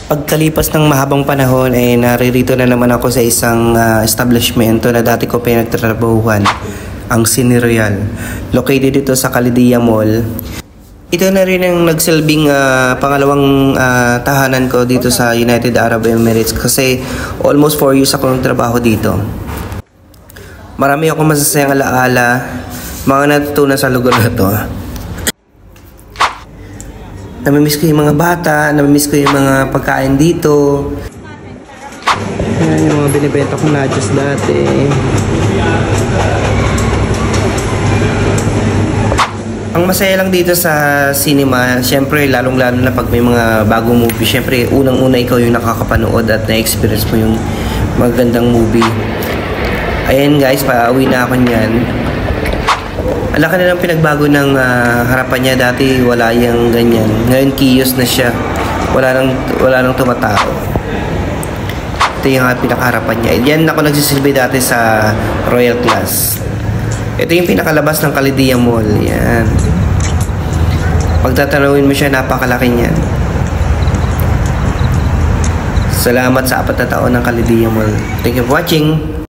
Pagkalipas ng mahabang panahon ay naririto na naman ako sa isang establishmento na dati ko pinagtatrabahuhan, ang Cine Royal. Located dito sa Calidia Mall. Ito na rin ang nagsilbing pangalawang tahanan ko dito sa United Arab Emirates kasi almost 4 years ako nagtrabaho dito. Marami akong masasayang alaala, mga natutunan sa lugar na to. Namimiss ko yung mga bata, namimiss ko yung mga pagkain dito. Yan yung mga binibenta kong nachos dati. Ang masaya lang dito sa cinema, syempre lalong-lalo na pag may mga bagong movie, syempre unang-una ikaw yung nakakapanood at na-experience mo yung magandang movie. Ayan guys, pauwi na ako niyan. Ang laki na lang pinagbago ng harapan niya. Dati wala yung ganyan. Ngayon kiosk na siya. Wala nang tumatao. Ito yung pinakaharapan niya. Yan ako nagsisilbi dati sa Royal Class. Ito yung pinakalabas ng Calidia Mall. Yan. Pagtatanawin mo siya, napakalaki niyan. Salamat sa 4 na taon ng Calidia Mall. Thank you for watching.